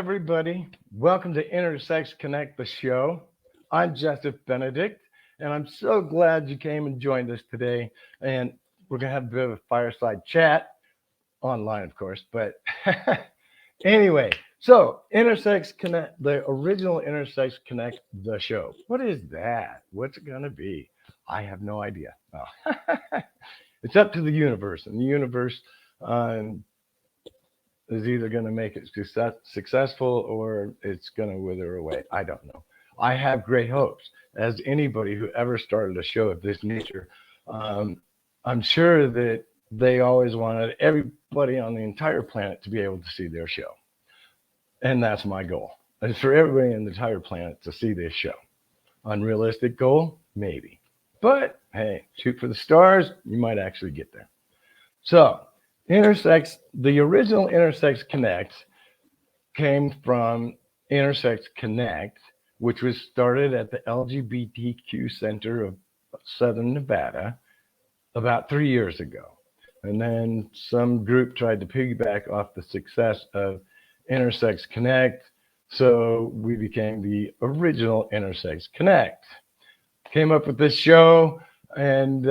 everybody. Welcome to Intersex Connect, the show. I'm Jesf Benedict, and I'm so glad you came and joined us today. And we're going to have a bit of a fireside chat, online, of course. But anyway, so Intersex Connect, the original Intersex Connect, the show. What is that? What's it going to be? I have no idea. Oh. It's up to the universe, and the universe is either going to make it successful or it's going to wither away. I don't know. I have great hopes. As anybody who ever started a show of this nature, I'm sure that they always wanted everybody on the entire planet to be able to see their show. And that's my goal. It's for everybody on the entire planet to see this show. Unrealistic goal? Maybe. But hey, shoot for the stars, you might actually get there. So, the original Intersex Connect came from Intersex Connect, which was started at the LGBTQ Center of Southern Nevada about 3 years ago. And then some group tried to piggyback off the success of Intersex Connect, so we became the original Intersex Connect. Came up with this show, and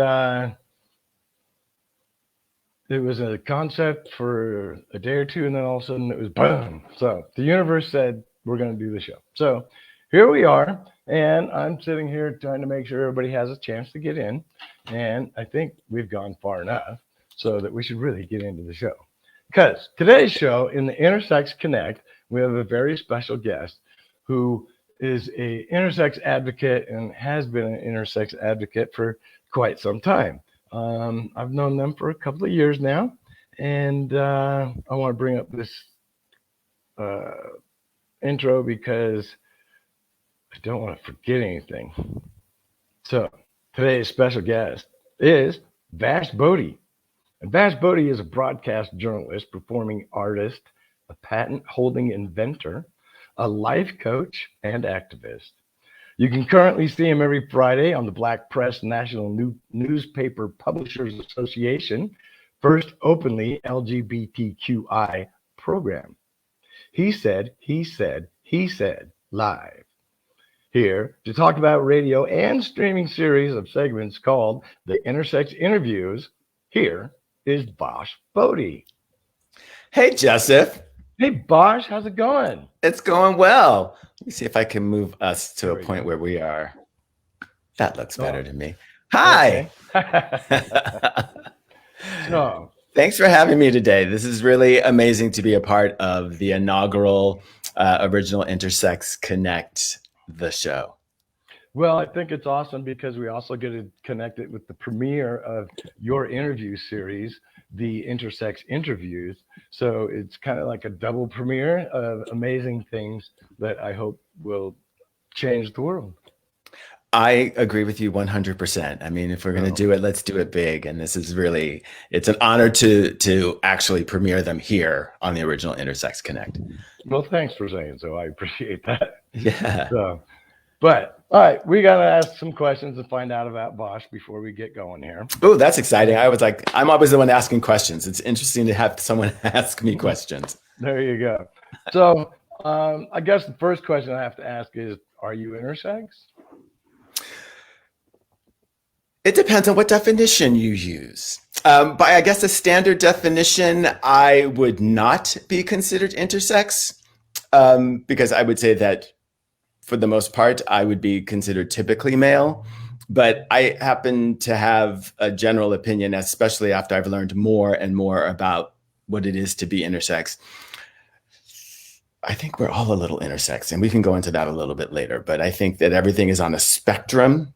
it was a concept for a day or two, and then all of a sudden it was boom. So the universe said, we're going to do the show. So here we are, and I'm sitting here trying to make sure everybody has a chance to get in. And I think we've gone far enough so that we should really get into the show. Because today's show in the Intersex Connect, we have a very special guest who is a intersex advocate and has been an intersex advocate for quite some time. I've known them for a couple of years now, and I want to bring up this intro because I don't want to forget anything. So today's special guest is Vash Boddie. And Vash Boddie is a broadcast journalist, performing artist, a patent-holding inventor, a life coach, and activist. You can currently see him every Friday on the Black Press National Newspaper Publishers Association, first openly LGBTQI program. He said, live. Here to talk about radio and streaming series of segments called the Intersex Interviews, here is Vash Boddie. Hey, Jesf. Hey, Vash, how's it going? It's going well. Let me see if I can move us to a point where we are. That looks better to me. Hi. Okay. So, thanks for having me today. This is really amazing to be a part of the inaugural original Intersex Connect, the show. Well, I think it's awesome because we also get to connect it with the premiere of your interview series, the Intersex Interviews. So it's kind of like a double premiere of amazing things that I hope will change the world. I agree with you 100%. I mean, if we're going to do it, let's do it big. And this is really, it's an honor to actually premiere them here on the original Intersex Connect. Well, thanks for saying so. I appreciate that. Yeah. So, but all right, we got to ask some questions and find out about Vash before we get going here. Oh, that's exciting. I'm always the one asking questions. It's interesting to have someone ask me questions. There you go. So I guess the first question I have to ask is, are you intersex? It depends on what definition you use. By, I guess, a standard definition, I would not be considered intersex because I would say that for the most part, I would be considered typically male. But I happen to have a general opinion, especially after I've learned more and more about what it is to be intersex. I think we're all a little intersex, and we can go into that a little bit later. But I think that everything is on a spectrum,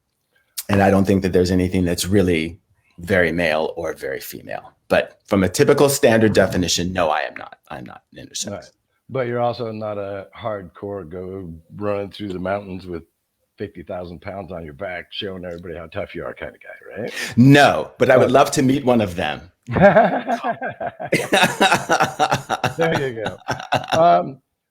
and I don't think that there's anything that's really very male or very female. But from a typical standard definition, no, I am not. I'm not an intersex. Right. But you're also not a hardcore go running through the mountains with 50,000 pounds on your back, showing everybody how tough you are kind of guy, right? No, but I would love to meet one of them. There you go.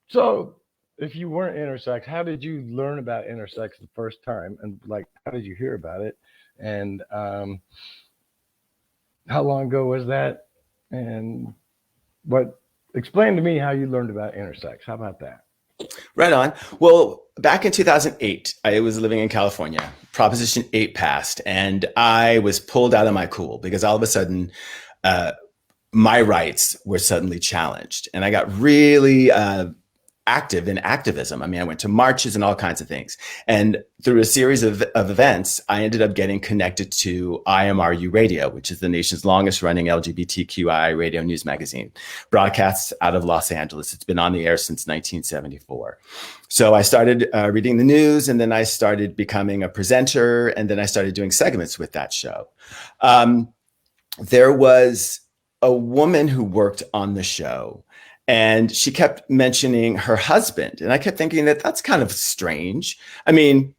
So if you weren't intersex, how did you learn about intersex the first time? And like, how did you hear about it? And how long ago was that? And what explain to me how you learned about intersex. How about that? Right on. Well, back in 2008, I was living in California. Proposition 8 passed, and I was pulled out of my cool because all of a sudden, my rights were suddenly challenged. And I got really active in activism. I mean, I went to marches and all kinds of things. And through a series of events, I ended up getting connected to IMRU Radio, which is the nation's longest running LGBTQI radio news magazine, broadcasts out of Los Angeles. It's been on the air since 1974. So I started reading the news, and then I started becoming a presenter, and then I started doing segments with that show. There was a woman who worked on the show, and she kept mentioning her husband. And I kept thinking that that's kind of strange. I mean,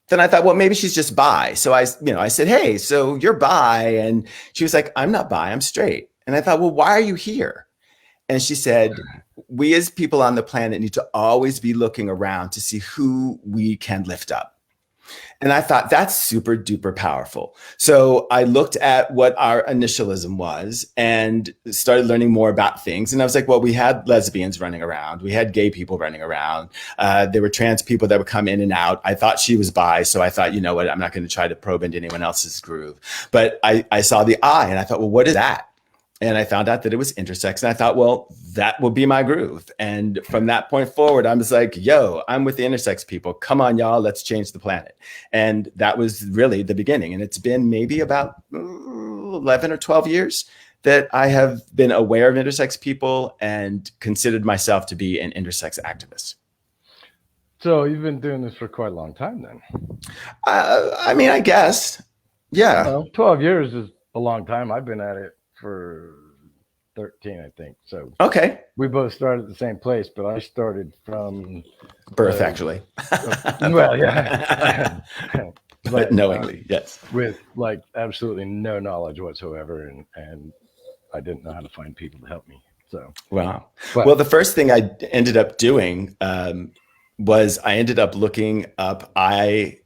then I thought, well, maybe she's just bi. So I said, hey, so you're bi. And she was like, I'm not bi, I'm straight. And I thought, well, why are you here? And she said, we as people on the planet need to always be looking around to see who we can lift up. And I thought that's super duper powerful. So I looked at what our initialism was and started learning more about things. And I was like, well, we had lesbians running around. We had gay people running around. There were trans people that would come in and out. I thought she was bi. So I thought, you know what, I'm not going to try to probe into anyone else's groove. But I saw the I and I thought, well, what is that? And I found out that it was intersex. And I thought, well, that will be my groove. And from that point forward, I was like, yo, I'm with the intersex people. Come on, y'all, let's change the planet. And that was really the beginning. And it's been maybe about 11 or 12 years that I have been aware of intersex people and considered myself to be an intersex activist. So you've been doing this for quite a long time then. I mean, I guess. Yeah. Well, 12 years is a long time. I've been at it for 13, I think. So okay, we both started at the same place, but I started from birth, actually. Well, yeah, but knowingly, yes, with like absolutely no knowledge whatsoever, and I didn't know how to find people to help me. So wow. Well, the first thing I ended up doing was I ended up looking up IIO.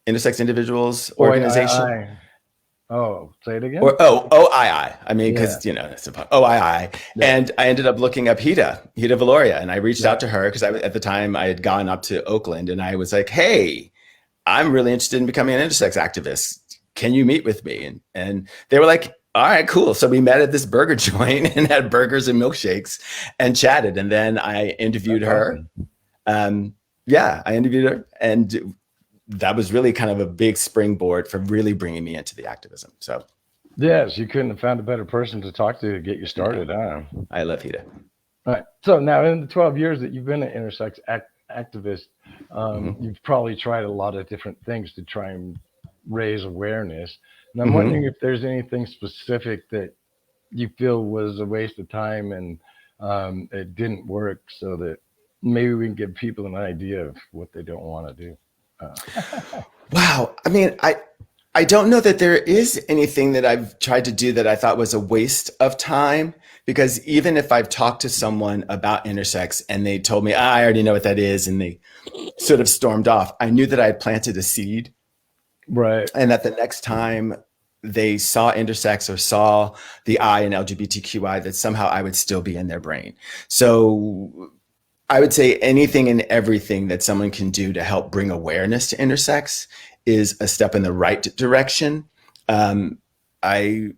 Intersex Individuals Organization. Oh, say it again. Or OII. I mean, because it's about OII. Yeah. And I ended up looking up Hida Valoria, and I reached out to her because at the time I had gone up to Oakland, and I was like, "Hey, I'm really interested in becoming an intersex activist. Can you meet with me?" And they were like, "All right, cool." So we met at this burger joint and had burgers and milkshakes and chatted, and then I interviewed her. Awesome. I interviewed her, and that was really kind of a big springboard for really bringing me into the activism. So, yes, you couldn't have found a better person to talk to get you started. I love Hida. All right. So now, in the 12 years that you've been an intersex activist, you've probably tried a lot of different things to try and raise awareness. And I'm wondering if there's anything specific that you feel was a waste of time and it didn't work, so that maybe we can give people an idea of what they don't want to do. Wow. I mean, I don't know that there is anything that I've tried to do that I thought was a waste of time, because even if I've talked to someone about intersex and they told me, I already know what that is, and they sort of stormed off, I knew that I had planted a seed. Right. And that the next time they saw intersex or saw the I in LGBTQI, that somehow I would still be in their brain. So I would say anything and everything that someone can do to help bring awareness to intersex is a step in the right direction. I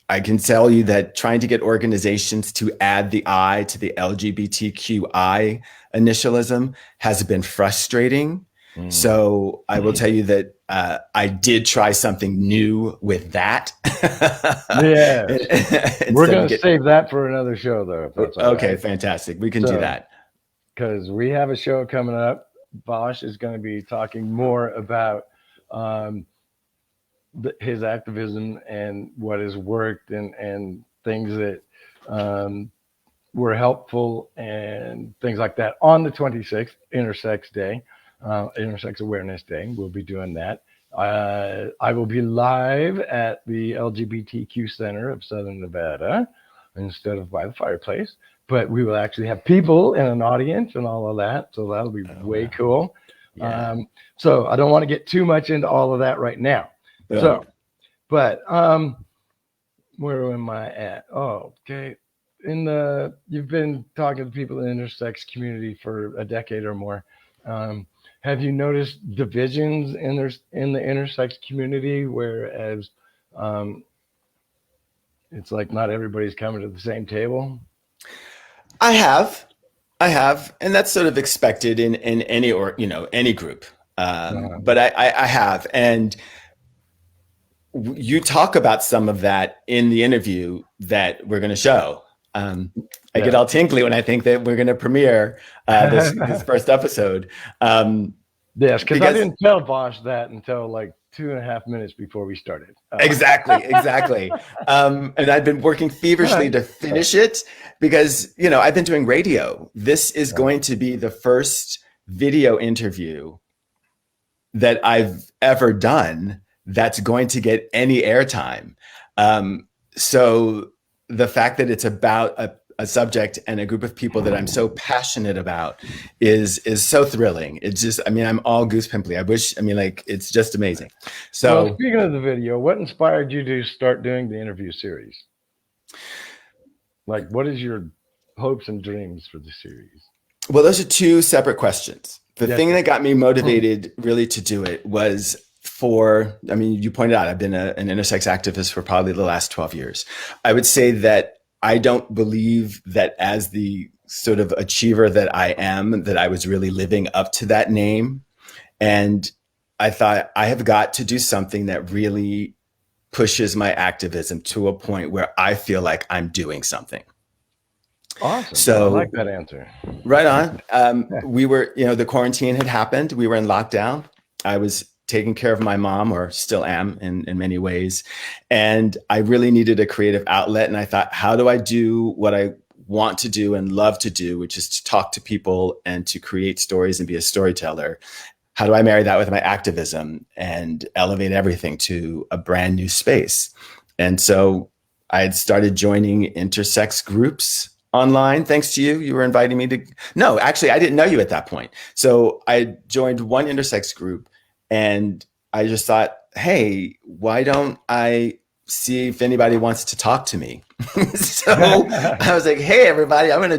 can tell you that trying to get organizations to add the I to the LGBTQI initialism has been frustrating. So I will tell you that I did try something new with that. Yeah, we're going to save that for another show, though. If that's okay, right. Fantastic. We can do that. Because we have a show coming up. Vash is going to be talking more about his activism and what has worked and things that were helpful and things like that on the 26th, Intersex Day, Intersex Awareness Day. We'll be doing that. I will be live at the LGBTQ Center of Southern Nevada instead of by the fireplace. But we will actually have people in an audience and all of that. So that'll be way cool. Yeah. So I don't want to get too much into all of that right now. Yeah. So, but Where am I at? Oh, okay. You've been talking to people in the intersex community for a decade or more. Um, have you noticed divisions in the intersex community, whereas um, it's like not everybody's coming to the same table? I have, and that's sort of expected in any or any group. Uh, But I have, and you talk about some of that in the interview that we're going to show. I get yeah. all tinkly when I think that we're going to premiere this first episode. Yes, because I Because didn't tell Vash that until like 2.5 minutes before we started. exactly. And I've been working feverishly to finish it because, I've been doing radio. This is going to be the first video interview that I've ever done that's going to get any airtime. So the fact that it's about a subject and a group of people that I'm so passionate about is so thrilling. It's just, I'm all goose pimply. It's just amazing. So, well, speaking of the video, what inspired you to start doing the interview series? Like, what is your hopes and dreams for the series? well, those are two separate questions. The Yes, thing sir. that got me motivated really to do it was you pointed out, I've been an intersex activist for probably the last 12 years. I would say that I don't believe that as the sort of achiever that I am, that I was really living up to that name. And I thought I have got to do something that really pushes my activism to a point where I feel like I'm doing something. Awesome. So I like that answer. right on. We were, the quarantine had happened. We were in lockdown. I was taking care of my mom, or still am in many ways. And I really needed a creative outlet. And I thought, how do I do what I want to do and love to do, which is to talk to people and to create stories and be a storyteller? How do I marry that with my activism and elevate everything to a brand new space? And so I had started joining intersex groups online. Thanks to you. You were inviting me to. No, actually, I didn't know you at that point. So I joined one intersex group and I just thought, hey, why don't I see if anybody wants to talk to me? So I was like, hey, everybody, I want to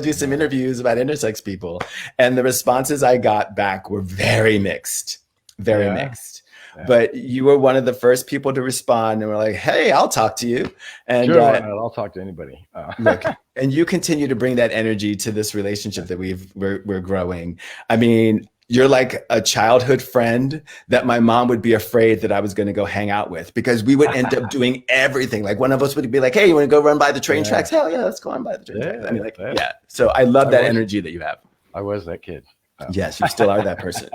do some interviews about intersex people. And the responses I got back were very mixed, very mixed. Yeah. But you were one of the first people to respond and were like, hey, I'll talk to you. And sure, I'll talk to anybody. Look, and you continue to bring that energy to this relationship that we're growing. You're like a childhood friend that my mom would be afraid that I was going to go hang out with, because we would end up doing everything. Like one of us would be like, hey, you want to go run by the train tracks? Hell yeah, let's go run by the train tracks. So I love that energy that you have. I was that kid. Yes, you still are that person.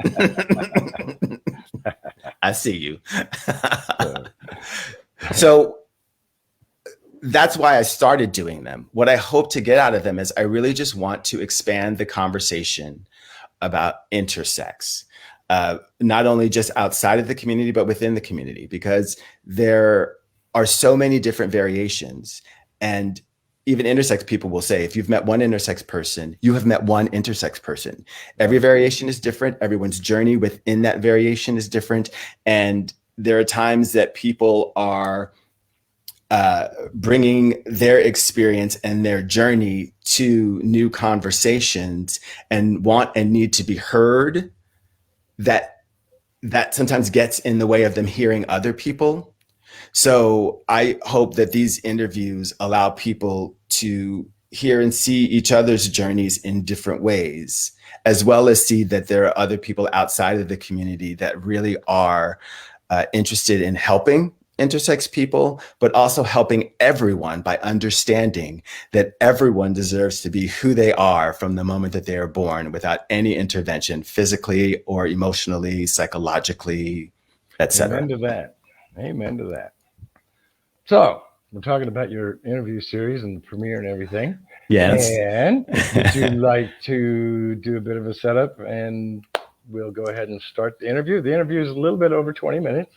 I see you. So that's why I started doing them. What I hope to get out of them is I really just want to expand the conversation about intersex, not only just outside of the community, but within the community, because there are so many different variations. And even intersex people will say, if you've met one intersex person, you have met one intersex person. Every variation is different. Everyone's journey within that variation is different. And there are times that people are bringing their experience and their journey to new conversations and want and need to be heard, that sometimes gets in the way of them hearing other people. So I hope that these interviews allow people to hear and see each other's journeys in different ways, as well as see that there are other people outside of the community that really are interested in helping intersex people, but also helping everyone by understanding that everyone deserves to be who they are from the moment that they are born, without any intervention, physically or emotionally, psychologically, etc. Amen to that. Amen to that. So we're talking about your interview series and the premiere and everything. Yes. And would you like to do a bit of a setup, and we'll go ahead and start the interview. The interview is a little bit over 20 minutes.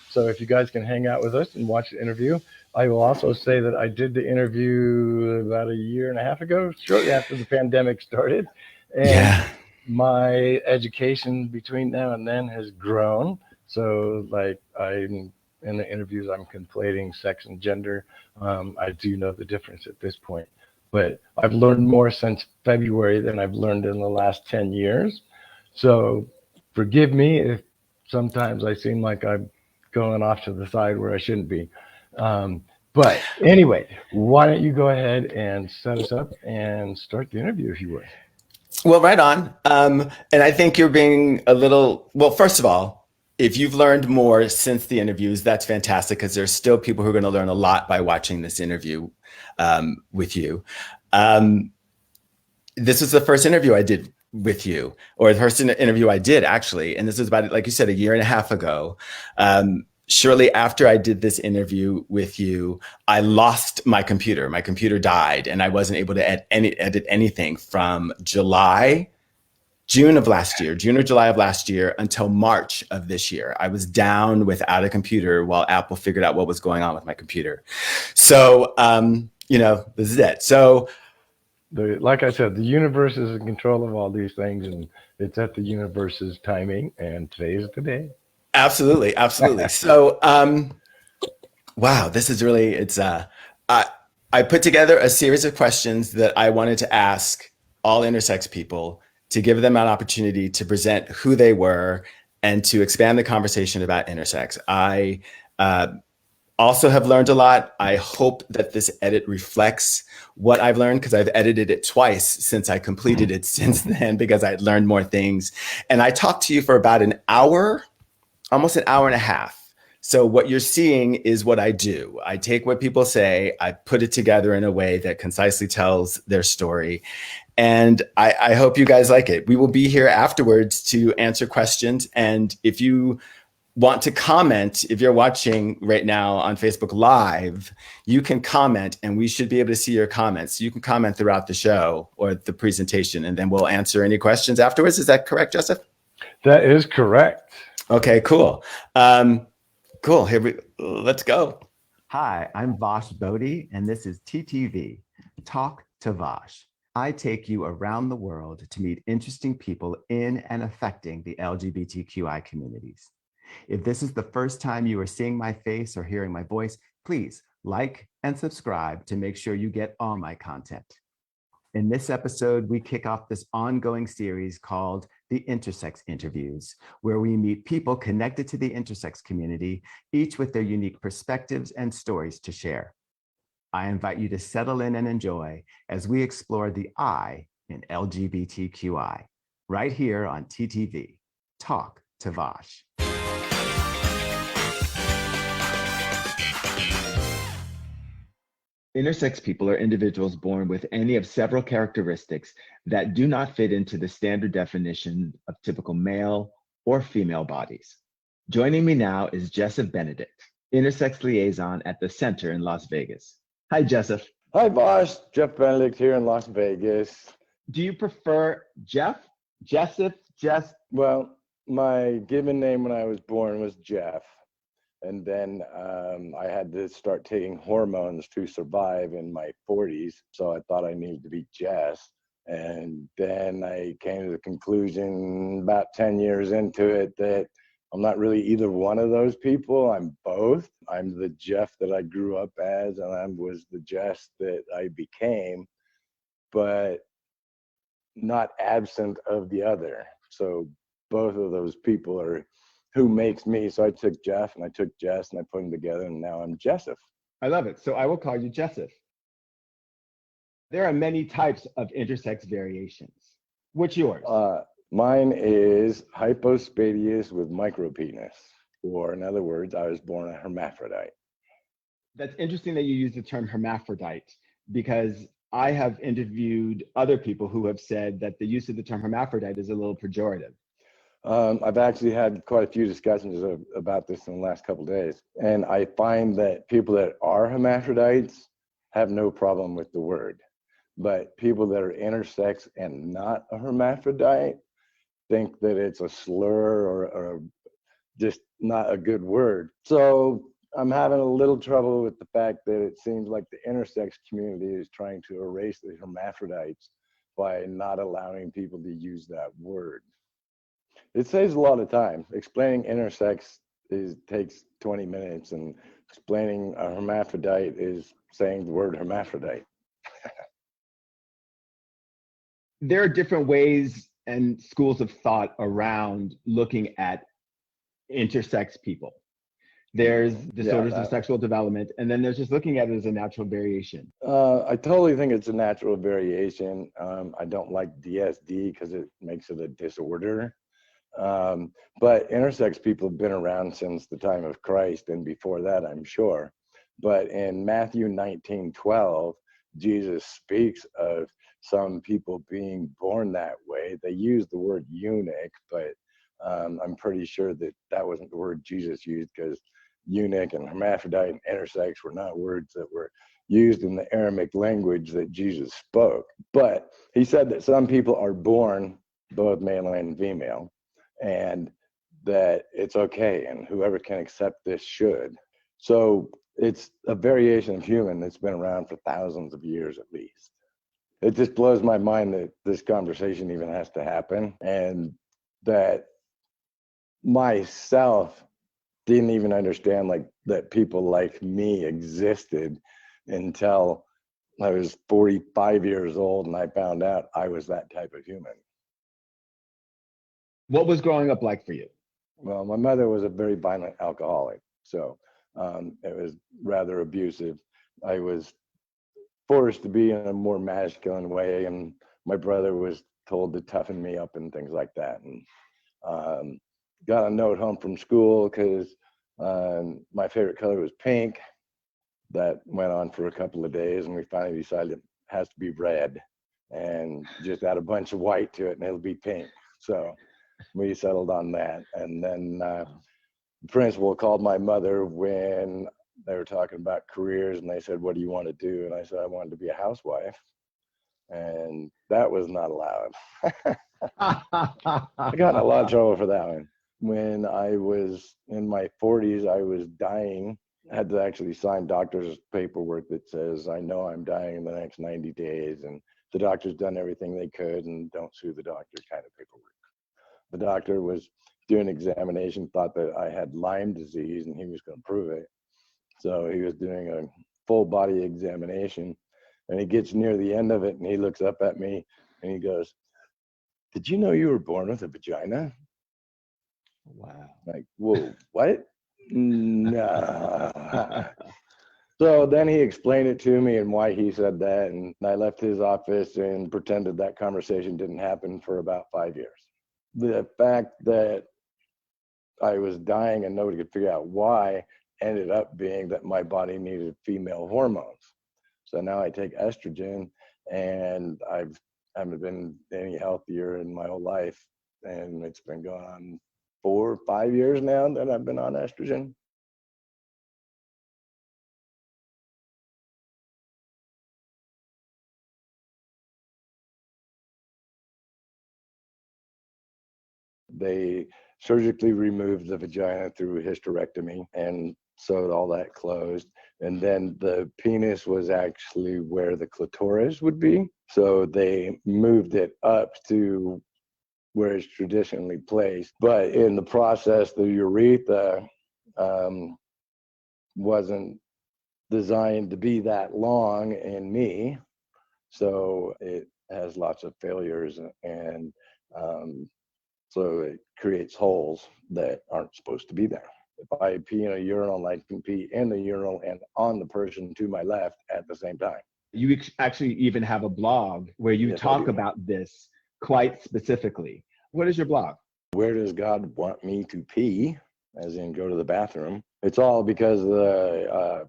So if you guys can hang out with us and watch the interview. I will also say that I did the interview about 1.5 years ago, shortly after the pandemic started. And my education between now and then has grown. So like I'm in the interviews I'm conflating sex and gender. I do know the difference at this point. But I've learned more since February than I've learned in the last 10 years. So forgive me if sometimes I seem like I'm going off to the side where I shouldn't be. But anyway, why don't you go ahead and set us up and start the interview if you would. Well, right on. And I think you're being a little, well, first of all, if you've learned more since the interviews, that's fantastic because there's still people who are going to learn a lot by watching this interview with you. This was the first interview I did with you, or the first interview I did actually. And this was about, like you said, a year and a half ago. Shortly after I did this interview with you, I lost my computer. My computer died and I wasn't able to edit anything from June or July of last year until March of this year. I was down without a computer while Apple figured out what was going on with my computer. So, this is it. So, like I said, the universe is in control of all these things, and it's at the universe's timing, and today is the day. Absolutely. So, wow, this is really, I put together a series of questions that I wanted to ask all intersex people to give them an opportunity to present who they were and to expand the conversation about intersex. I also have learned a lot. I hope that this edit reflects what I've learned because I've edited it twice since I completed it since then because I'd learned more things. And I talked to you for about an hour, almost an hour and a half. So what you're seeing is what I do. I take what people say, I put it together in a way that concisely tells their story. And I hope you guys like it. We will be here afterwards to answer questions. And if you want to comment, if you're watching right now on Facebook Live, you can comment and we should be able to see your comments. You can comment throughout the show or the presentation, and then we'll answer any questions afterwards. Is that correct, Jesf? That is correct. Okay, cool. Cool. Let's go. Hi, I'm Vash Boddie, and this is TTV, Talk to Vash. I take you around the world to meet interesting people in and affecting the LGBTQI communities. If this is the first time you are seeing my face or hearing my voice, please like and subscribe to make sure you get all my content. In this episode, we kick off this ongoing series called the Intersex Interviews, where we meet people connected to the intersex community, each with their unique perspectives and stories to share. I invite you to settle in and enjoy as we explore the I in LGBTQI, right here on TTV, Talk to Vash. Intersex people are individuals born with any of several characteristics that do not fit into the standard definition of typical male or female bodies. Joining me now is Jesf Benedict, intersex liaison at the Center in Las Vegas. Hi, Jesf. Hi, Vash. Jesf Benedict here in Las Vegas. Do you prefer Jeff, Jesf, Jess? Well, my given name when I was born was Jeff. And then I had to start taking hormones to survive in my 40s. So I thought I needed to be Jess. And then I came to the conclusion about 10 years into it that I'm not really either one of those people. I'm both. I'm the Jeff that I grew up as, and I was the Jess that I became, but not absent of the other. So both of those people are who makes me. So I took Jeff and I took Jess and I put them together, and now I'm Jesf. I love it. So I will call you Jesf. There are many types of intersex variations. What's yours? Mine is hypospadias with micropenis, or in other words, I was born a hermaphrodite. That's interesting that you use the term hermaphrodite, because I have interviewed other people who have said that the use of the term hermaphrodite is a little pejorative. I've actually had quite a few discussions about this in the last couple of days. And I find that people that are hermaphrodites have no problem with the word. But people that are intersex and not a hermaphrodite think that it's a slur or just not a good word. So I'm having a little trouble with the fact that it seems like the intersex community is trying to erase the hermaphrodites by not allowing people to use that word. It saves a lot of time. Explaining intersex takes 20 minutes, and explaining a hermaphrodite is saying the word hermaphrodite. There are different ways and schools of thought around looking at intersex people. There's disorders of sexual development, and then there's just looking at it as a natural variation. I totally think it's a natural variation. I don't like DSD because it makes it a disorder. But intersex people have been around since the time of Christ, and before that, I'm sure. But in Matthew 19:12, Jesus speaks of some people being born that way. They use the word eunuch, but I'm pretty sure that that wasn't the word Jesus used, because eunuch and hermaphrodite and intersex were not words that were used in the Aramaic language that Jesus spoke. But he said that some people are born both male and female, and that it's okay, and whoever can accept this should. So it's a variation of human that's been around for thousands of years at least. It just blows my mind that this conversation even has to happen, and that myself didn't even understand like that people like me existed until I was 45 years old, and I found out I was that type of human. What was growing up like for you? Well, my mother was a very violent alcoholic, so it was rather abusive. I was forced to be in a more masculine way, and my brother was told to toughen me up and things like that. And got a note home from school because my favorite color was pink. That went on for a couple of days, and we finally decided it has to be red, and just add a bunch of white to it and it'll be pink. So we settled on that. And then the principal called my mother when they were talking about careers, and they said, "What do you want to do?" And I said, "I wanted to be a housewife." And that was not allowed. I got in a lot of trouble for that one. When I was in my 40s, I was dying. I had to actually sign doctor's paperwork that says, "I know I'm dying in the next 90 days, and the doctor's done everything they could, and don't sue the doctor," kind of paperwork. The doctor was doing an examination, thought that I had Lyme disease, and he was going to prove it. So he was doing a full body examination, and he gets near the end of it, and he looks up at me, and he goes, "Did you know you were born with a vagina?" Wow. Like, whoa, what? No. So then he explained it to me and why he said that, and I left his office and pretended that conversation didn't happen for about 5 years. The fact that I was dying and nobody could figure out why ended up being that my body needed female hormones. So now I take estrogen, and I haven't been any healthier in my whole life, and it's been going on 4 or 5 years now that I've been on estrogen. They surgically removed the vagina through hysterectomy and sewed all that closed. And then the penis was actually where the clitoris would be. So they moved it up to where it's traditionally placed. But in the process, the urethra wasn't designed to be that long in me. So it has lots of failures, and so it creates holes that aren't supposed to be there. If I pee in a urinal, I can pee in the urinal and on the person to my left at the same time. You actually even have a blog where you talk about this quite specifically. What is your blog? Where does God want me to pee? As in go to the bathroom. It's all because of the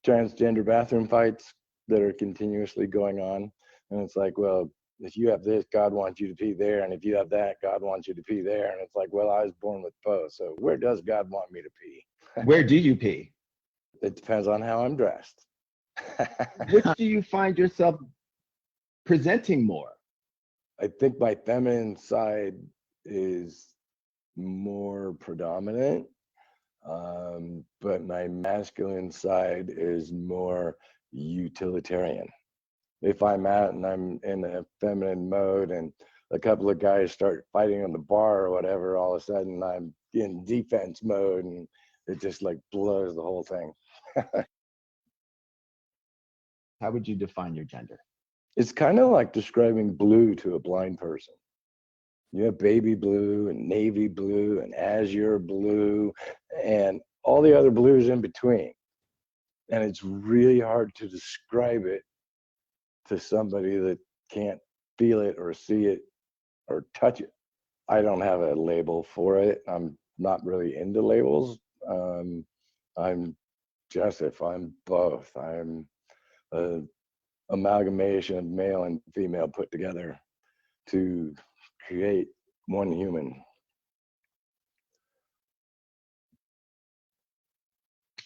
transgender bathroom fights that are continuously going on. And it's like, well, if you have this, God wants you to pee there. And if you have that, God wants you to pee there. And it's like, well, I was born with both. So where does God want me to pee? Where do you pee? It depends on how I'm dressed. Which do you find yourself presenting more? I think my feminine side is more predominant, but my masculine side is more utilitarian. If I'm out and I'm in a feminine mode and a couple of guys start fighting on the bar or whatever, all of a sudden I'm in defense mode, and it just like blows the whole thing. How would you define your gender? It's kind of like describing blue to a blind person. You have baby blue and navy blue and azure blue and all the other blues in between. And it's really hard to describe it to somebody that can't feel it or see it or touch it. I don't have a label for it. I'm not really into labels. I'm Jesf. I'm both. I'm a amalgamation of male and female put together to create one human.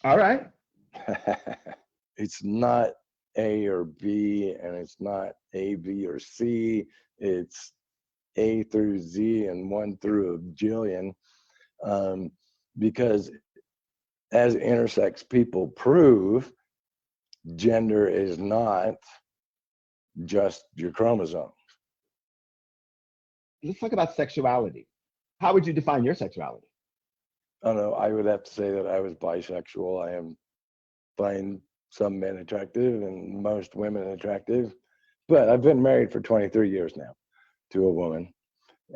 All right. It's not A or B, and it's not A, B, or C. It's A through Z and 1 through a jillion, because as intersex people prove, gender is not just your chromosome. Let's talk about sexuality. How would you define your sexuality? I don't know, I would have to say that I was bisexual. I find some men attractive and most women attractive, but I've been married for 23 years now to a woman,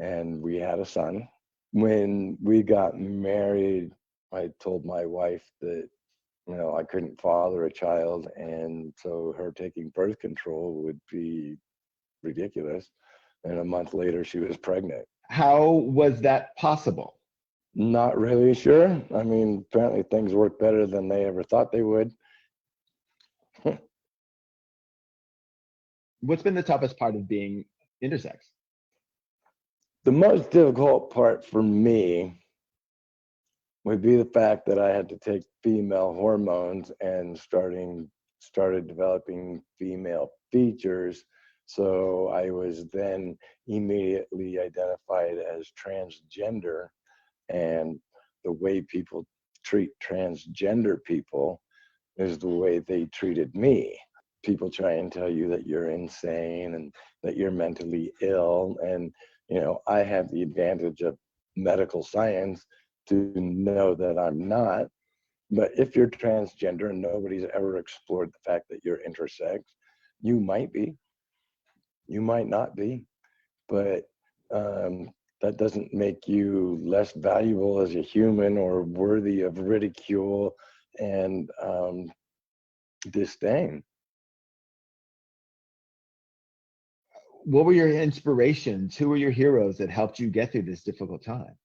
and we had a son. When we got married, I told my wife that, I couldn't father a child, and so her taking birth control would be ridiculous. And a month later, she was pregnant. How was that possible? Not really sure. I mean, apparently things worked better than they ever thought they would. What's been the toughest part of being intersex? The most difficult part for me would be the fact that I had to take female hormones and started developing female features. So I was then immediately identified as transgender, and the way people treat transgender people is the way they treated me. People try and tell you that you're insane and that you're mentally ill. And, I have the advantage of medical science to know that I'm not. But if you're transgender and nobody's ever explored the fact that you're intersex, you might be, you might not be, but that doesn't make you less valuable as a human or worthy of ridicule and disdain. What were your inspirations? Who were your heroes that helped you get through this difficult time?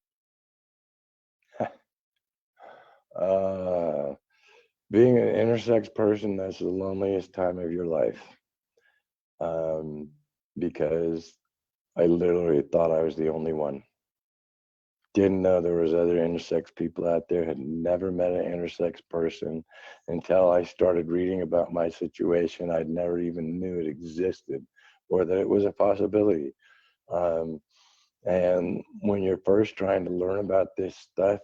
Being an intersex person, that's the loneliest time of your life, because I literally thought I was the only one. Didn't know there was other intersex people out there, had never met an intersex person until I started reading about my situation. I'd never even knew it existed or that it was a possibility. And when you're first trying to learn about this stuff,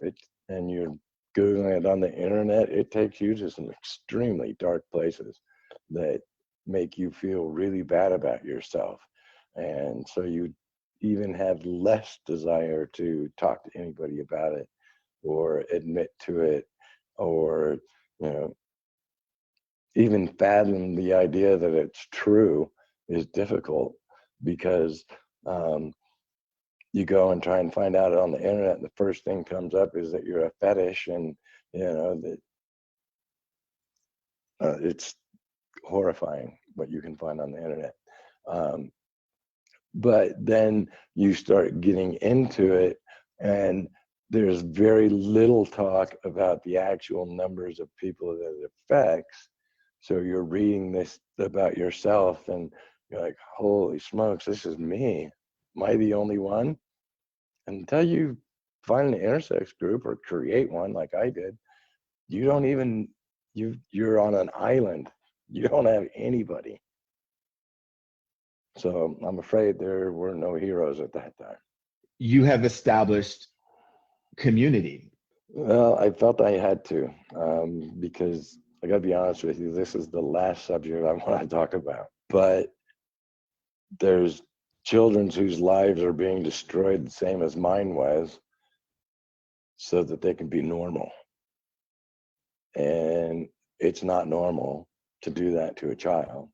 and you're Googling it on the internet, it takes you to some extremely dark places that make you feel really bad about yourself. And so you even have less desire to talk to anybody about it or admit to it, or, even fathom the idea that it's true is difficult, because you go and try and find out on the internet, and the first thing comes up is that you're a fetish, and that it's horrifying what you can find on the internet. But then you start getting into it, and there's very little talk about the actual numbers of people that it affects. So you're reading this about yourself, and you're like, holy smokes, this is me. Am I the only one? Until you find an intersex group or create one like I did, you don't even, you're on an island. You don't have anybody. So I'm afraid there were no heroes at that time. You have established community. Well, I felt I had to, because I gotta be honest with you, this is the last subject I want to talk about. But there's children whose lives are being destroyed the same as mine was so that they can be normal. And it's not normal to do that to a child.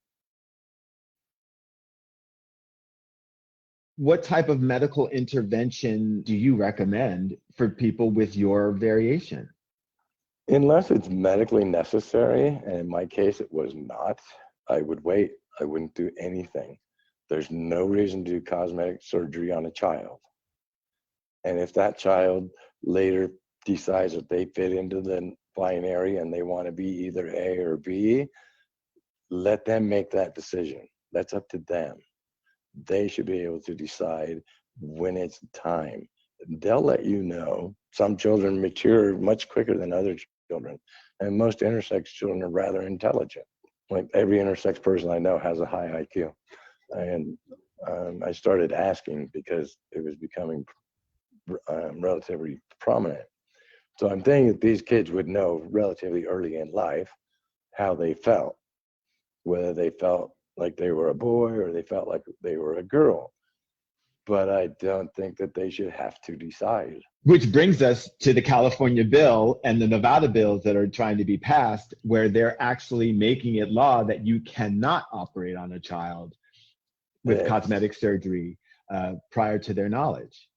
What type of medical intervention do you recommend for people with your variation? Unless it's medically necessary, and in my case it was not, I would wait. I wouldn't do anything. There's no reason to do cosmetic surgery on a child. And if that child later decides that they fit into the binary and they want to be either A or B, let them make that decision. That's up to them. They should be able to decide when it's time. They'll let you know. Some children mature much quicker than other children, and most intersex children are rather intelligent. Like every intersex person I know has a high IQ. And I started asking because it was becoming relatively prominent. So I'm thinking that these kids would know relatively early in life how they felt, whether they felt like they were a boy or they felt like they were a girl. But I don't think that they should have to decide. Which brings us to the California bill and the Nevada bills that are trying to be passed, where they're actually making it law that you cannot operate on a child with cosmetic surgery prior to their knowledge.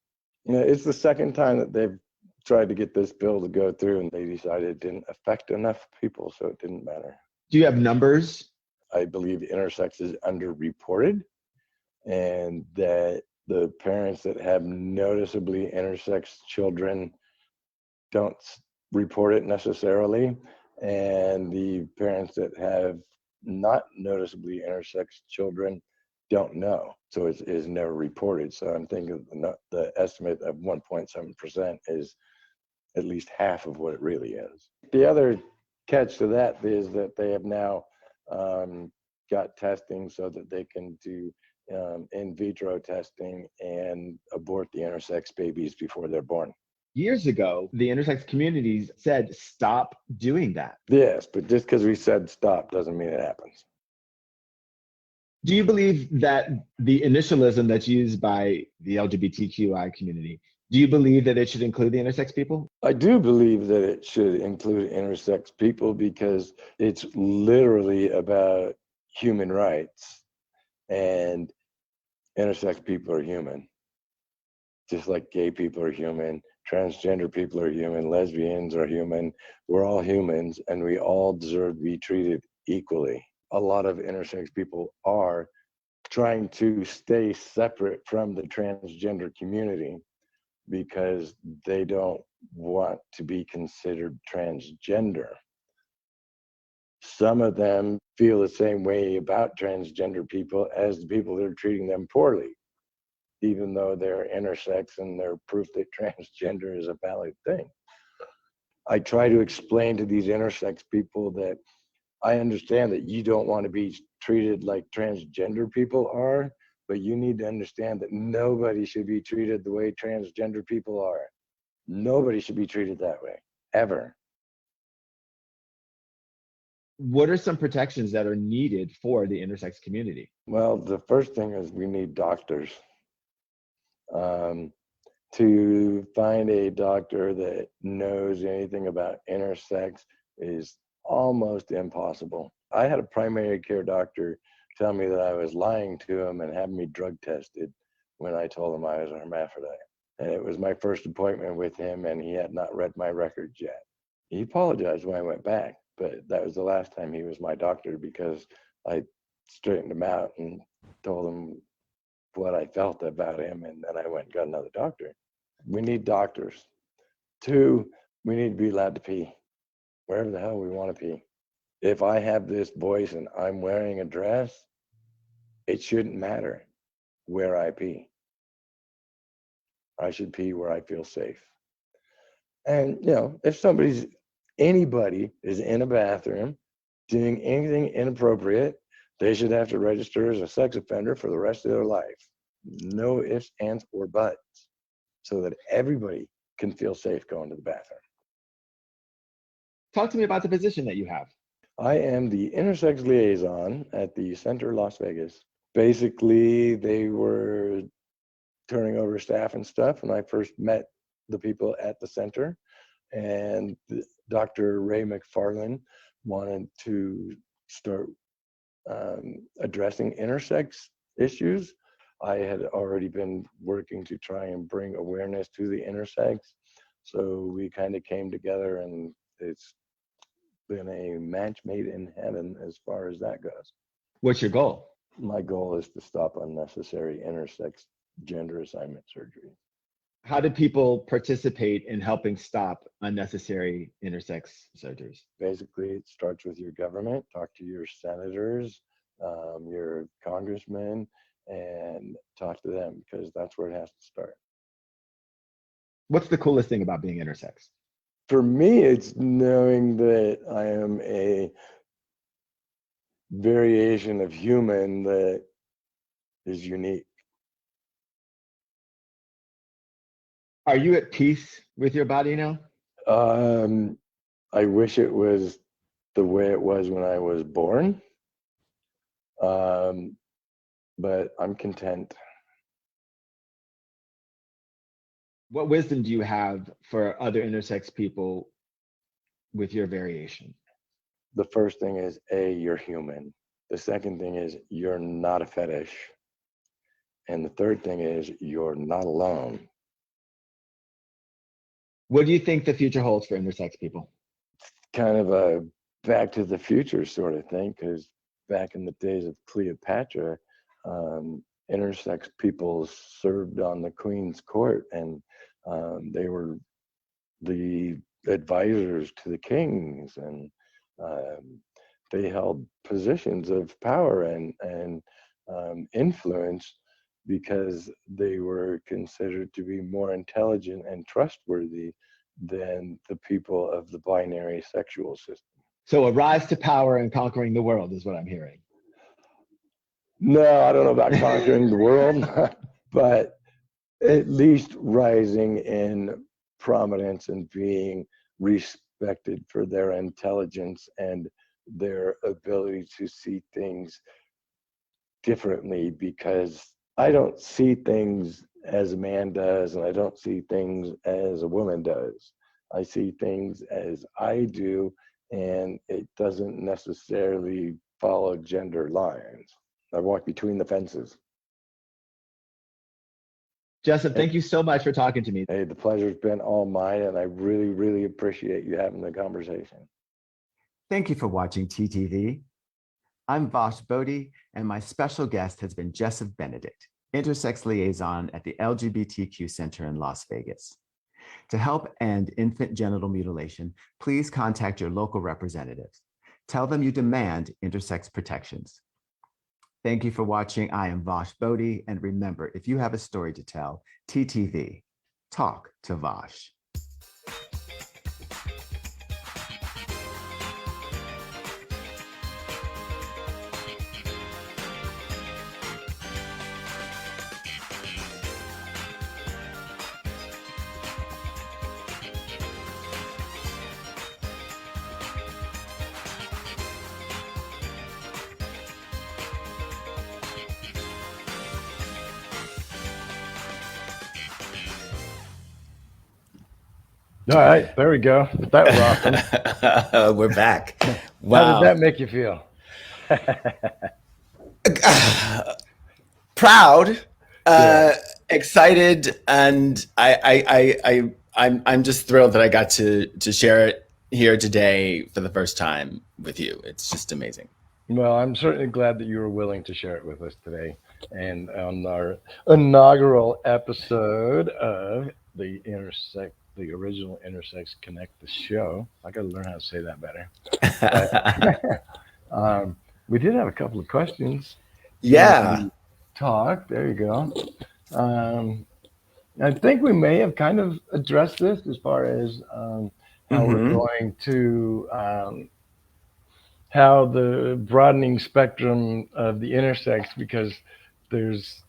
You know, it's the second time that they've tried to get this bill to go through, and they decided it didn't affect enough people, so it didn't matter. Do you have numbers? I believe intersex is underreported, and that the parents that have noticeably intersex children don't report it necessarily, and the parents that have not noticeably intersex children don't know, so it is never reported. So I'm thinking the estimate of 1.7% is at least half of what it really is. The other catch to that is that they have now got testing so that they can do in vitro testing and abort the intersex babies before they're born. Years ago, the intersex communities said, stop doing that. Yes, but just because we said stop doesn't mean it happens. Do you believe that the initialism that's used by the LGBTQI community, do you believe that it should include the intersex people? I do believe that it should include intersex people because it's literally about human rights, and intersex people are human. Just like gay people are human, transgender people are human, lesbians are human. We're all humans, and we all deserve to be treated equally. A lot of intersex people are trying to stay separate from the transgender community because they don't want to be considered transgender. Some of them feel the same way about transgender people as the people that are treating them poorly, even though they're intersex and they're proof that transgender is a valid thing. I try to explain to these intersex people that I understand that you don't want to be treated like transgender people are, but you need to understand that nobody should be treated the way transgender people are. Nobody should be treated that way, ever. What are some protections that are needed for the intersex community? Well, the first thing is we need doctors. To find a doctor that knows anything about intersex is almost impossible. I had a primary care doctor tell me that I was lying to him and having me drug tested when I told him I was a hermaphrodite. And it was my first appointment with him, and he had not read my records yet. He apologized when I went back, but that was the last time he was my doctor because I straightened him out and told him what I felt about him, and then I went and got another doctor. We need doctors. 2, we need to be allowed to pee wherever the hell we want to pee. If I have this voice and I'm wearing a dress, it shouldn't matter where I pee. I should pee where I feel safe. And, you know, if anybody is in a bathroom doing anything inappropriate, they should have to register as a sex offender for the rest of their life. No ifs, ands, or buts, so that everybody can feel safe going to the bathroom. Talk to me about the position that you have. I am the intersex liaison at the Center Las Vegas. basically they were turning over staff and stuff, and I first met the people at the center, and Dr. Ray McFarland wanted to start addressing intersex issues. I had already been working to try and bring awareness to the intersex, so we kind of came together, and it's been a match made in heaven as far as that goes. What's your goal? My goal is to stop unnecessary intersex gender assignment surgery. How do people participate in helping stop unnecessary intersex surgeries? Basically, it starts with your government. Talk to your senators, your congressmen, and talk to them, because that's where it has to start. What's the coolest thing about being intersex? For me, it's knowing that I am a variation of human that is unique. Are you at peace with your body now? I wish it was the way it was when I was born, but I'm content. What wisdom do you have for other intersex people with your variation? The first thing is, A, you're human. The second thing is, you're not a fetish. And the third thing is, you're not alone. What do you think the future holds for intersex people? Kind of a back to the future sort of thing, because back in the days of Cleopatra, intersex people served on the Queen's court, and they were the advisors to the kings, and they held positions of power and influence because they were considered to be more intelligent and trustworthy than the people of the binary sexual system. So a rise to power and conquering the world is what I'm hearing. No, I don't know about conquering the world, but at least rising in prominence and being respected for their intelligence and their ability to see things differently, because I don't see things as a man does, and I don't see things as a woman does. I see things as I do, and it doesn't necessarily follow gender lines. I walk between the fences. Jesf, thank you so much for talking to me. Hey, the pleasure's been all mine, and I really, really appreciate you having the conversation. Thank you for watching TTV. I'm Vash Boddie, and my special guest has been Jesf Benedict, Intersex Liaison at the LGBTQ Center in Las Vegas. To help end infant genital mutilation, please contact your local representatives. Tell them you demand intersex protections. Thank you for watching. I am Vash Boddie, and remember, if you have a story to tell, TTV, talk to Vash. All right, there we go. That was awesome. We're back. Wow. How did Wow. that make you feel? Proud, excited, and I'm just thrilled that I got to share it here today for the first time with you. It's just amazing. Well, I'm certainly glad that you were willing to share it with us today, and on our inaugural episode of the original Intersex Connect, the show. I got to learn how to say that better. But, we did have a couple of questions. Yeah. Talk. There you go. I think we may have kind of addressed this as far as how we're going to how the broadening spectrum of the intersex, because there's,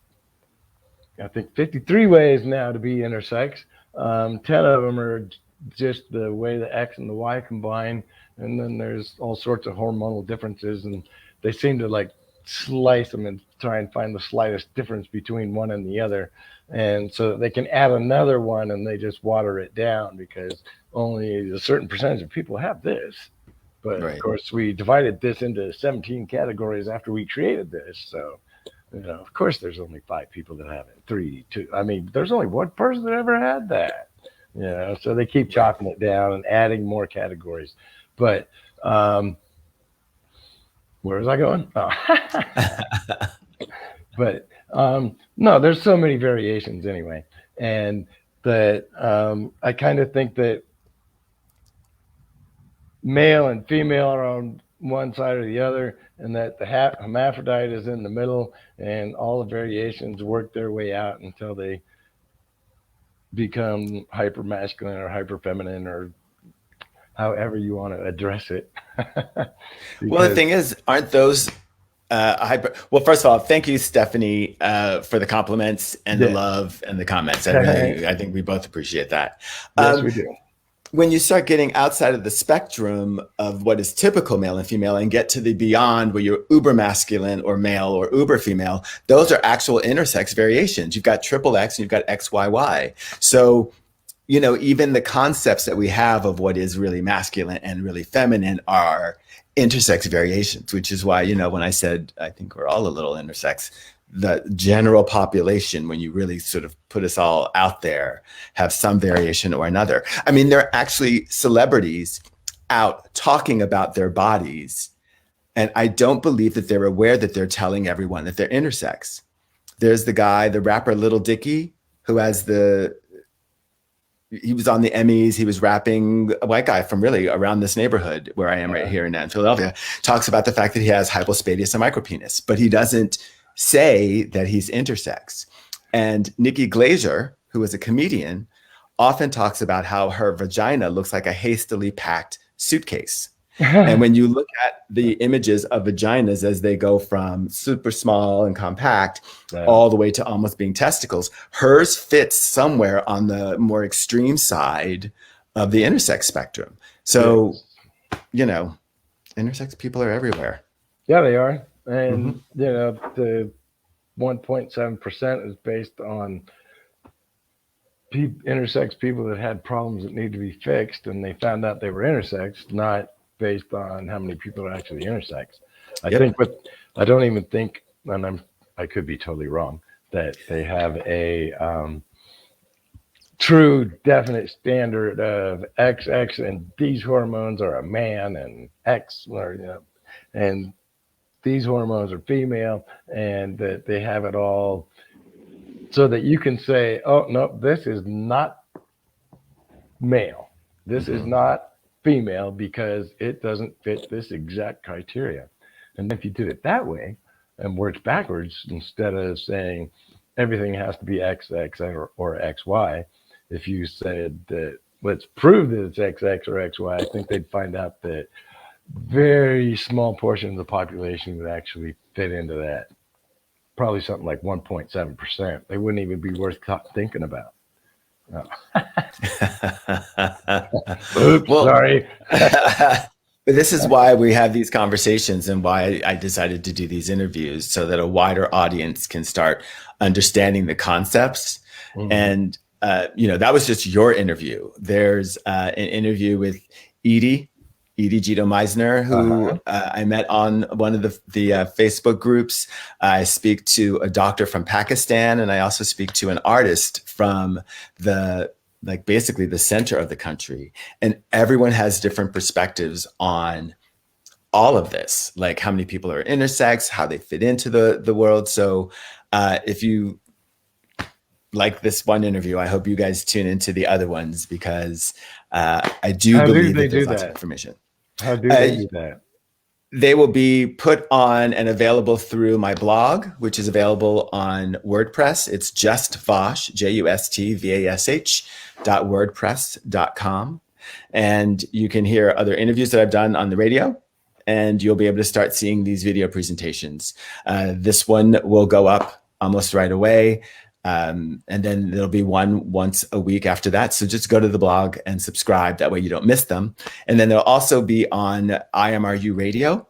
I think, 53 ways now to be intersex. 10 of them are just the way the X and the Y combine, and then there's all sorts of hormonal differences, and they seem to like slice them and try and find the slightest difference between one and the other. And so they can add another one and they just water it down because only a certain percentage of people have this. But Right. of course, we divided this into 17 categories after we created this. So, of course, there's only 5 people that have it. 3, 2. I mean, there's only one person that ever had that. So they keep chopping it down and adding more categories. But where was I going? Oh. But no, there's so many variations anyway. And that I kind of think that male and female are on one side or the other, and that the hermaphrodite is in the middle, and all the variations work their way out until they become hyper masculine or hyper feminine, or however you want to address it. Well, the thing is, aren't those well, first of all, thank you, Stephanie, for the compliments and the love and the comments. I think we both appreciate that. Yes, we do. When you start getting outside of the spectrum of what is typical male and female and get to the beyond where you're uber masculine or male or uber female, those are actual intersex variations. You've got triple X and you've got XYY. So, even the concepts that we have of what is really masculine and really feminine are intersex variations, which is why, when I said, I think we're all a little intersex, the general population, when you really sort of put us all out there, have some variation or another. I mean, there are actually celebrities out talking about their bodies, and I don't believe that they're aware that they're telling everyone that they're intersex. There's the guy, the rapper Lil Dicky, who has he was on the Emmys. He was rapping, a white guy from really around this neighborhood where I am right here in Philadelphia, talks about the fact that he has hypospadias and micropenis, but he doesn't say that he's intersex. And Nikki Glaser, who is a comedian, often talks about how her vagina looks like a hastily packed suitcase. And when you look at the images of vaginas as they go from super small and compact all the way to almost being testicles, hers fits somewhere on the more extreme side of the intersex spectrum. So, intersex people are everywhere. Yeah, they are. And, the 1.7% is based on intersex people that had problems that need to be fixed, and they found out they were intersex, not based on how many people are actually intersex. I don't even think, and I could be totally wrong, that they have a true definite standard of XX and these hormones are a man and X, or, and these hormones are female, and that they have it all so that you can say, oh, no, this is not male. This is not female because it doesn't fit this exact criteria. And if you did it that way and worked backwards, instead of saying everything has to be XX or XY, if you said that let's prove that it's XX or XY, I think they'd find out that very small portion of the population would actually fit into that. Probably something like 1.7%. They wouldn't even be worth thinking about. Oh. Oops, well, sorry. But this is why we have these conversations and why I decided to do these interviews, so that a wider audience can start understanding the concepts. And, that was just your interview. There's an interview with Edie Gito Meisner, who I met on one of the Facebook groups. I speak to a doctor from Pakistan, and I also speak to an artist from basically the center of the country. And everyone has different perspectives on all of this, like how many people are intersex, how they fit into the world. So if you like this one interview, I hope you guys tune into the other ones, because I do believe that there's lots of information. How do they do that? They will be put on and available through my blog, which is available on WordPress. It's justvash, justvash.wordpress.com. And you can hear other interviews that I've done on the radio, and you'll be able to start seeing these video presentations. This one will go up almost right away. And then there'll be one once a week after that. So just go to the blog and subscribe. That way you don't miss them. And then they'll also be on IMRU Radio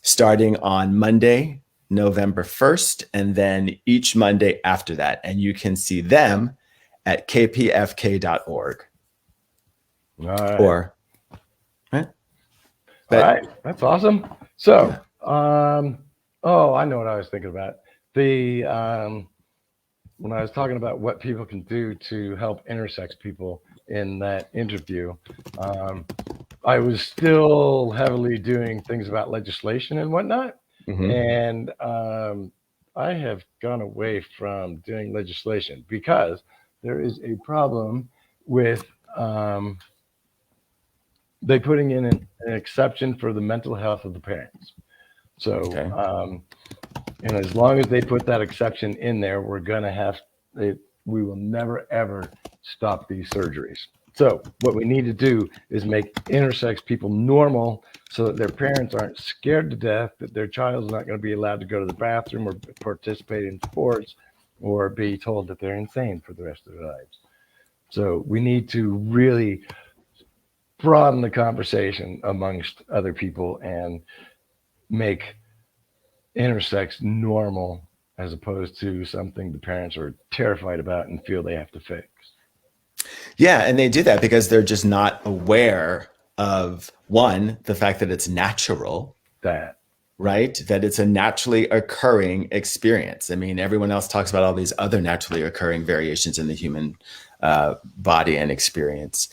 starting on Monday, November 1st, and then each Monday after that. And you can see them at kpfk.org. All right. Or, right? All right. That's awesome. So, oh, I know what I was thinking about. The when I was talking about what people can do to help intersex people in that interview, I was still heavily doing things about legislation and whatnot. And I have gone away from doing legislation because there is a problem with they putting in an exception for the mental health of the parents. So, and as long as they put that exception in there, we're going to have we will never ever stop these surgeries. So what we need to do is make intersex people normal so that their parents aren't scared to death that their child's not going to be allowed to go to the bathroom or participate in sports or be told that they're insane for the rest of their lives. So we need to really broaden the conversation amongst other people and make intersex normal as opposed to something the parents are terrified about and feel they have to fix. Yeah, and they do that because they're just not aware of, one, the fact that it's natural. Right? That it's a naturally occurring experience. I mean, everyone else talks about all these other naturally occurring variations in the human body and experience.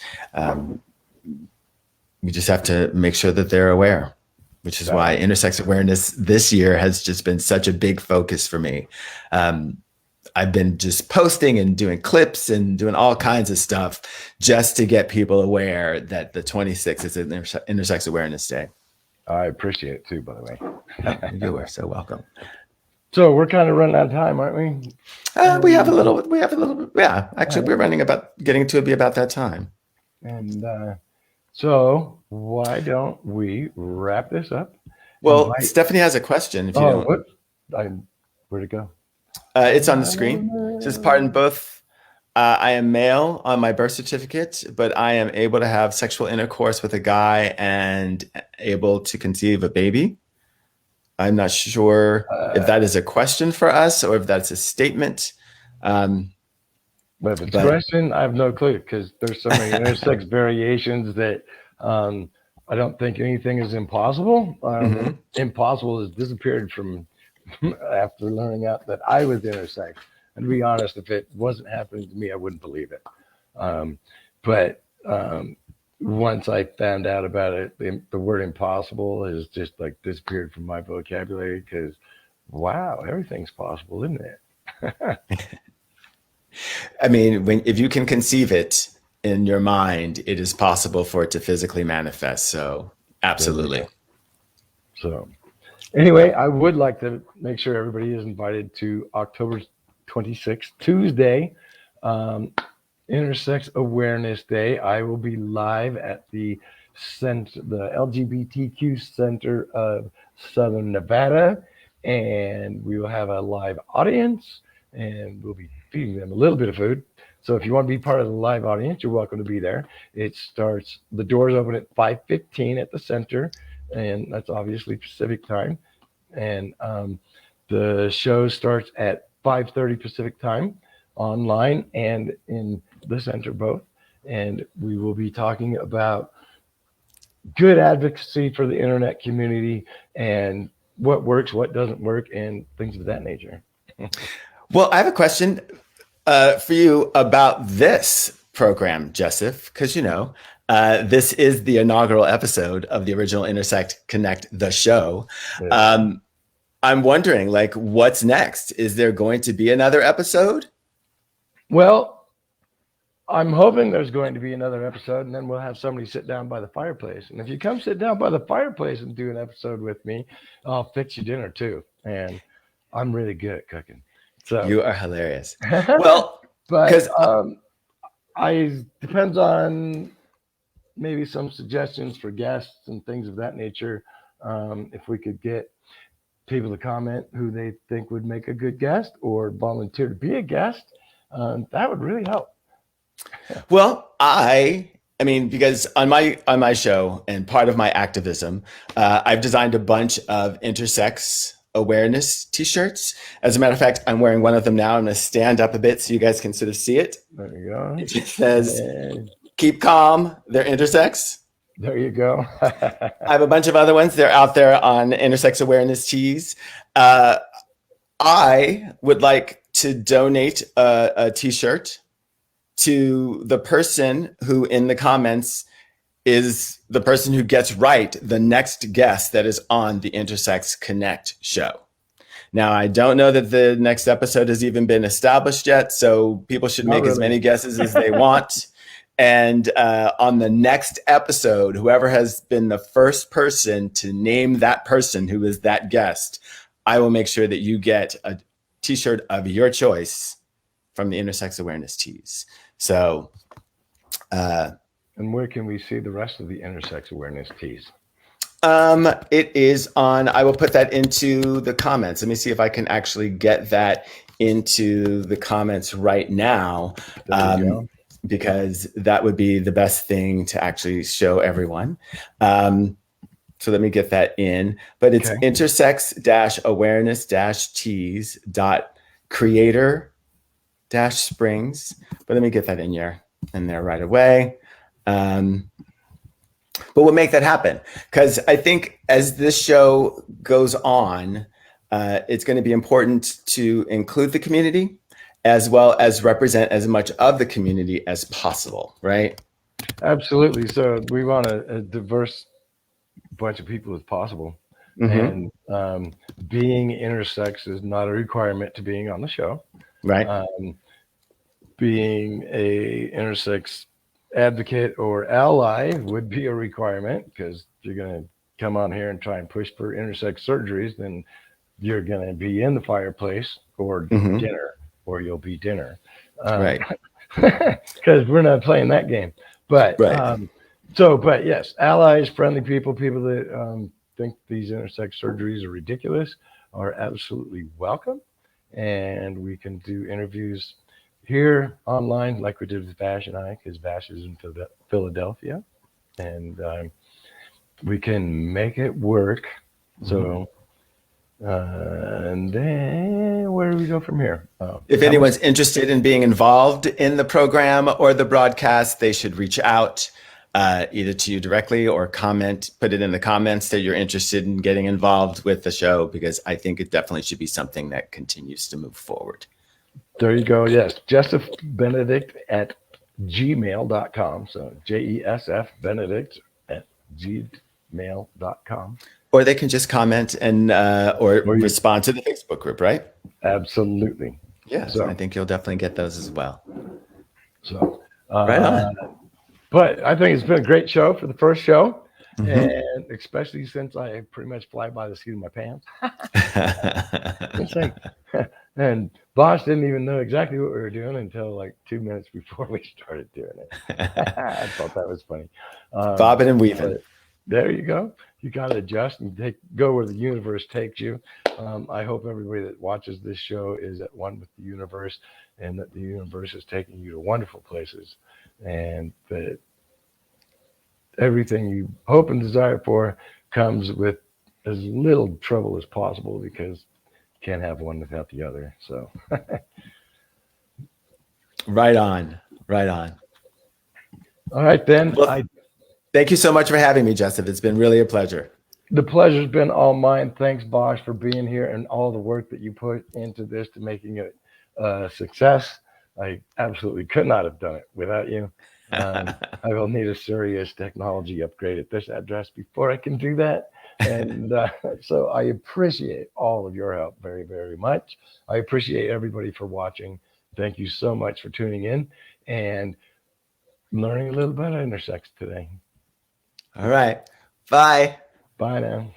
We just have to make sure that they're aware, which is why intersex awareness this year has just been such a big focus for me. I've been just posting and doing clips and doing all kinds of stuff just to get people aware that the 26th is an Intersex Awareness Day. I appreciate it too, by the way. You are so welcome. So we're kind of running out of time, aren't we? We have a little bit. Yeah, actually, we're running getting to be about that time. And so why don't we wrap this up? Well, Stephanie has a question. If you don't. Where'd it go? It's on the screen. It says, pardon both. I am male on my birth certificate, but I am able to have sexual intercourse with a guy and able to conceive a baby. I'm not sure if that is a question for us or if that's a statement. But if it's a question, I have no clue because there's so many intersex variations that I don't think anything is impossible. Impossible has disappeared from after learning out that I was intersex. And to be honest, if it wasn't happening to me, I wouldn't believe it. But once I found out about it, the word impossible has just like disappeared from my vocabulary because, wow, everything's possible, isn't it? I mean, if you can conceive it in your mind, it is possible for it to physically manifest. So absolutely. So anyway, I would like to make sure everybody is invited to October 26th, Tuesday, Intersex Awareness Day. I will be live at the LGBTQ Center of Southern Nevada, and we will have a live audience, and we'll be feeding them a little bit of food. So if you want to be part of the live audience, you're welcome to be there. The doors open at 5:15 at the center, and that's obviously Pacific time. And the show starts at 5:30 Pacific time, online and in the center both. And we will be talking about good advocacy for the internet community and what works, what doesn't work, and things of that nature. Well, I have a question for you about this program, Jesf, because this is the inaugural episode of the original Intersex Connect, the show. Yes. I'm wondering, what's next? Is there going to be another episode? Well, I'm hoping there's going to be another episode, and then we'll have somebody sit down by the fireplace. And if you come sit down by the fireplace and do an episode with me, I'll fix you dinner too. And I'm really good at cooking. So you are hilarious. Well, but depends on maybe some suggestions for guests and things of that nature. If we could get people to comment who they think would make a good guest or volunteer to be a guest, that would really help. Well, I mean, because on my show and part of my activism, I've designed a bunch of intersex awareness t-shirts. As a matter of fact, I'm wearing one of them now. I'm going to stand up a bit so you guys can sort of see it. There you go. It just says, And keep calm, they're intersex. there you go. I have a bunch of other ones. They're out there on Intersex Awareness Tees. I would like to donate a t-shirt to the person who in the comments is the person who gets right the next guest that is on the Intersex Connect show. Now, I don't know that the next episode has even been established yet, so people should make as many guesses as they want. And on the next episode, whoever has been the first person to name that person who is that guest, I will make sure that you get a t-shirt of your choice from the Intersex Awareness Tees. So, and where can we see the rest of the Intersex Awareness Tees? it is on, I will put that into the comments. Let me see if I can actually get that into the comments right now. Because that would be the best thing to actually show everyone. So let me get that in. But it's intersex-awareness-tees.creator-springs. But let me get that in there right away. But we'll make that happen. Because I think as this show goes on, it's going to be important to include the community, as well as represent as much of the community as possible, right? Absolutely. So we want a diverse bunch of people as possible. Mm-hmm. And being intersex is not a requirement to being on the show. Right. Being a intersex advocate or ally would be a requirement, because if you're going to come on here and try and push for intersex surgeries, then you're going to be in the fireplace or dinner. Or you'll be dinner, right? Because we're not playing that game. But right. But yes, allies, friendly people that think these intersex surgeries are ridiculous are absolutely welcome, and we can do interviews here online, like we did with Vash and I, because Vash is in Philadelphia, and we can make it work. So. And then where do we go from here? If anyone's interested in being involved in the program or the broadcast, they should reach out either to you directly or put it in the comments that you're interested in getting involved with the show, because I think it definitely should be something that continues to move forward. There you go. Yes. Jesf Benedict at gmail.com. So Jesf Benedict at gmail.com. Or they can just comment and or respond to the Facebook group, right? Absolutely. Yeah, so I think you'll definitely get those as well. So right on. But I think it's been a great show for the first show, and especially since I pretty much fly by the seat of my pants. It's like, and Vash didn't even know exactly what we were doing until like 2 minutes before we started doing it. I thought that was funny. Bobbing and weaving. There you go. You got to adjust and go where the universe takes you. I hope everybody that watches this show is at one with the universe, and that the universe is taking you to wonderful places, and that everything you hope and desire for comes with as little trouble as possible, because you can't have one without the other. So right on. All right, then. Well, thank you so much for having me, Jesf. It's been really a pleasure. The pleasure's been all mine. Thanks, Vash, for being here and all the work that you put into this to making it a success. I absolutely could not have done it without you. I will need a serious technology upgrade at this address before I can do that. And so I appreciate all of your help very, very much. I appreciate everybody for watching. Thank you so much for tuning in and learning a little about intersex today. All right. Bye. Bye now.